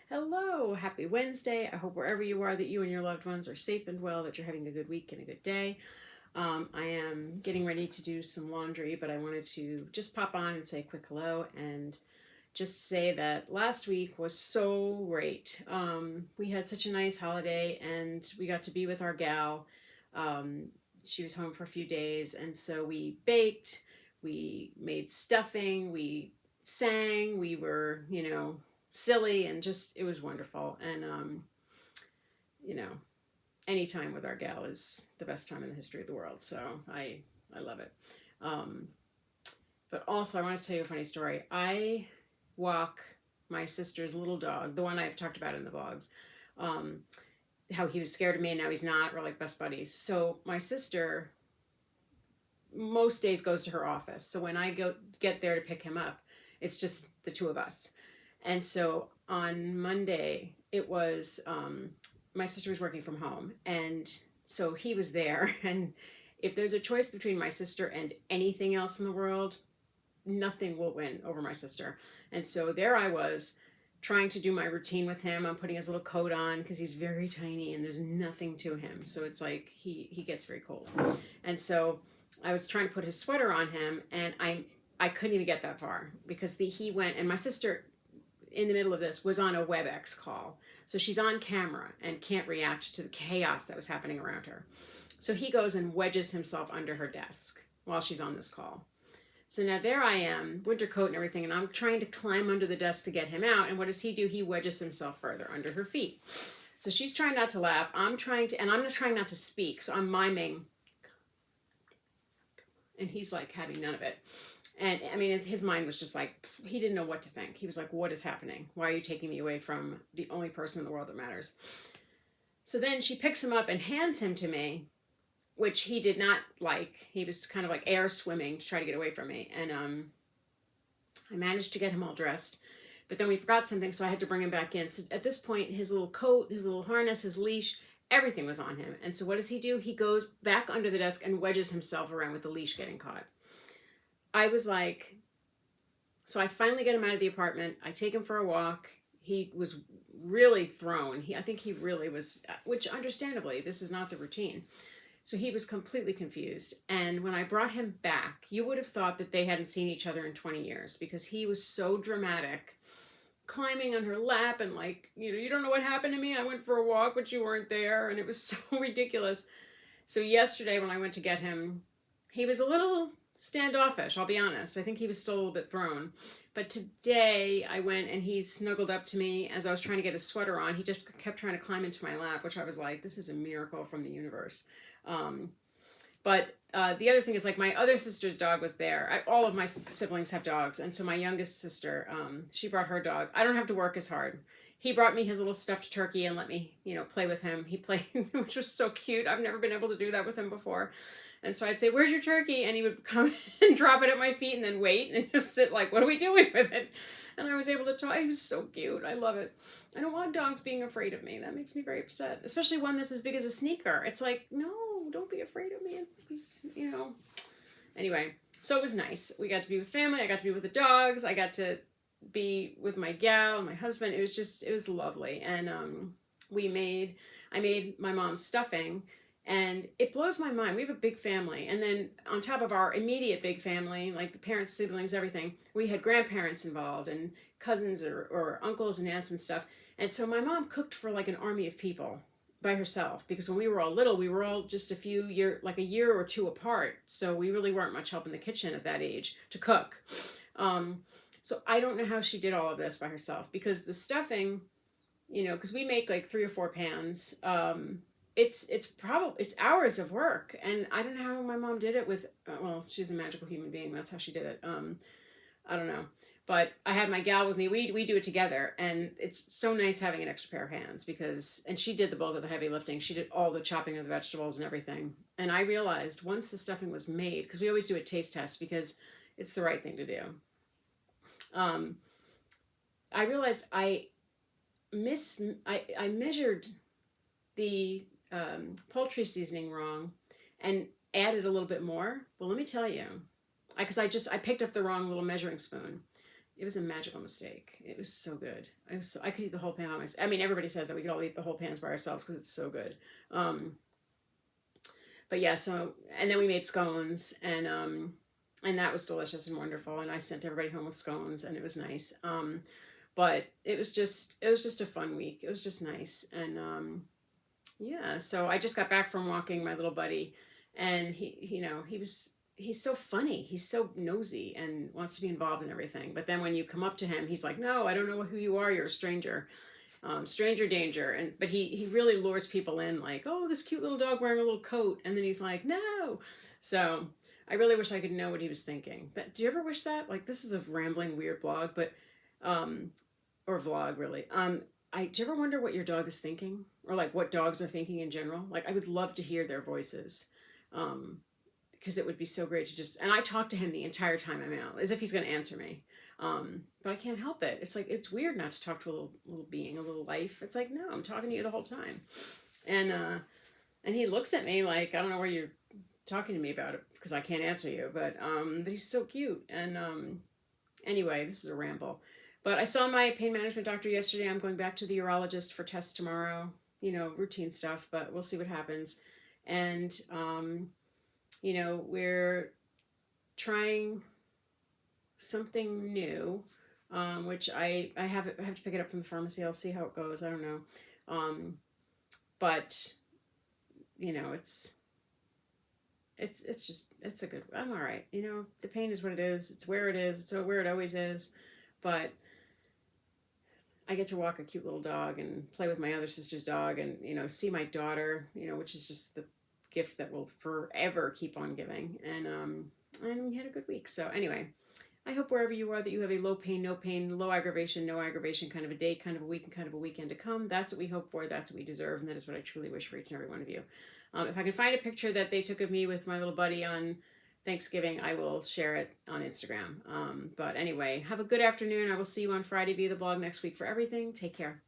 Hello, happy Wednesday. I hope wherever you are that you and your loved ones are safe and well, that you're having a good week and a good day. I am getting ready to do some laundry, but I wanted to just pop on and say a quick hello and just say that last week was so great. We had such a nice holiday and we got to be with our gal. Um, she was home for a few days, and so we baked, we made stuffing, we sang, we were, silly, and just it was wonderful. And you know, any time with our gal is the best time in the history of the world. So I love it. Um, but also, I want to tell you a funny story. I walk my sister's little dog, the one I've talked about in the vlogs. Um, how he was scared of me and now he's not. We're like best buddies. So my sister most days goes to her office. So when I get there to pick him up, it's just the two of us. And so on Monday, it was my sister was working from home, and so he was there. And if there's a choice between my sister and anything else in the world, nothing will win over my sister. And so there I was trying to do my routine with him. I'm putting his little coat on because he's very tiny and there's nothing to him. So it's like he gets very cold. And so I was trying to put his sweater on him, and I couldn't even get that far because he went, and my sister in the middle of this was on a WebEx call. So she's on camera and can't react to the chaos that was happening around her. So he goes and wedges himself under her desk while she's on this call. So now there I am, winter coat and everything, and I'm trying to climb under the desk to get him out. And what does he do? He wedges himself further under her feet. So she's trying not to laugh. I'm trying not to speak. So I'm miming. And he's like having none of it. And I mean, his mind was just like, he didn't know what to think. He was like, what is happening? Why are you taking me away from the only person in the world that matters? So then she picks him up and hands him to me, which he did not like. He was kind of like air swimming to try to get away from me. And I managed to get him all dressed. But then we forgot something, so I had to bring him back in. So at this point, his little coat, his little harness, his leash, everything was on him. And so what does he do? He goes back under the desk and wedges himself around with the leash getting caught. I was like, so I finally get him out of the apartment. I take him for a walk. He was really thrown. I think he really was, which understandably, this is not the routine. So he was completely confused. And when I brought him back, you would have thought that they hadn't seen each other in 20 years because he was so dramatic, climbing on her lap and like, you don't know what happened to me. I went for a walk, but you weren't there. And it was so ridiculous. So yesterday when I went to get him, he was a little standoffish, I'll be honest. I think he was still a little bit thrown. But today I went and he snuggled up to me as I was trying to get his sweater on. He just kept trying to climb into my lap, which I was like, this is a miracle from the universe. But the other thing is, like, my other sister's dog was there. All of my siblings have dogs. And so my youngest sister, she brought her dog. I don't have to work as hard. He brought me his little stuffed turkey and let me, play with him. He played, which was so cute. I've never been able to do that with him before. And so I'd say, where's your turkey? And he would come and drop it at my feet and then wait and just sit like, what are we doing with it? And I was able to talk. He was so cute. I love it. I don't want dogs being afraid of me. That makes me very upset, especially one that's as big as a sneaker. It's like, no, don't be afraid of me. It's, Anyway, so it was nice. We got to be with family. I got to be with the dogs. I got to be with my gal and my husband. It was lovely. And I made my mom's stuffing. And it blows my mind. We have a big family. And then on top of our immediate big family, like the parents, siblings, everything, we had grandparents involved and cousins or uncles and aunts and stuff. And so my mom cooked for like an army of people by herself, because when we were all little, we were all just a year or two apart. So we really weren't much help in the kitchen at that age to cook. So I don't know how she did all of this by herself, because the stuffing, because we make like 3 or 4 pans, it's hours of work, and I don't know how my mom did it with, well, she's a magical human being. That's how she did it. I don't know, but I had my gal with me. We do it together, and it's so nice having an extra pair of hands and she did the bulk of the heavy lifting. She did all the chopping of the vegetables and everything. And I realized once the stuffing was made, because we always do a taste test because it's the right thing to do. I realized I measured the poultry seasoning wrong and added a little bit more. Well, let me tell you, because I picked up the wrong little measuring spoon. it was a magical mistake. It was so good. I could eat the whole pan by myself. I mean, everybody says that we could all eat the whole pans by ourselves because it's so good. But yeah, so, and then we made scones, and that was delicious and wonderful. And I sent everybody home with scones, and it was nice. But it was just a fun week. It was just nice. And yeah, so I just got back from walking my little buddy, and he's so funny. He's so nosy and wants to be involved in everything. But then when you come up to him, he's like, "No, I don't know who you are. You're a stranger." Stranger danger. But he really lures people in, like, "Oh, this cute little dog wearing a little coat," and then he's like, "No." So I really wish I could know what he was thinking. Do you ever wish that? Like, this is a rambling weird blog, but or vlog really. Do you ever wonder what your dog is thinking, or like what dogs are thinking in general? Like, I would love to hear their voices. Because it would be so great to just, and I talk to him the entire time I'm out, as if he's going to answer me. But I can't help it. It's like, it's weird not to talk to a little being, a little life. It's like, no, I'm talking to you the whole time. And he looks at me like, I don't know what you're talking to me about it, because I can't answer you, but he's so cute. And anyway, this is a ramble. But I saw my pain management doctor yesterday. I'm going back to the urologist for tests tomorrow. Routine stuff, but we'll see what happens. And we're trying something new, which I have to pick it up from the pharmacy. I'll see how it goes. I don't know. But it's a good, I'm all right. The pain is what it is. It's where it is. It's where it always is. But I get to walk a cute little dog and play with my other sister's dog, and see my daughter, which is just the gift that will forever keep on giving. And we had a good week. So anyway, I hope wherever you are that you have a low pain, no pain, low aggravation, no aggravation kind of a day, kind of a week, and kind of a weekend to come. That's what we hope for. That's what we deserve. And that is what I truly wish for each and every one of you. If I can find a picture that they took of me with my little buddy on Thanksgiving, I will share it on Instagram. But anyway, have a good afternoon. I will see you on Friday via the blog next week for everything. Take care.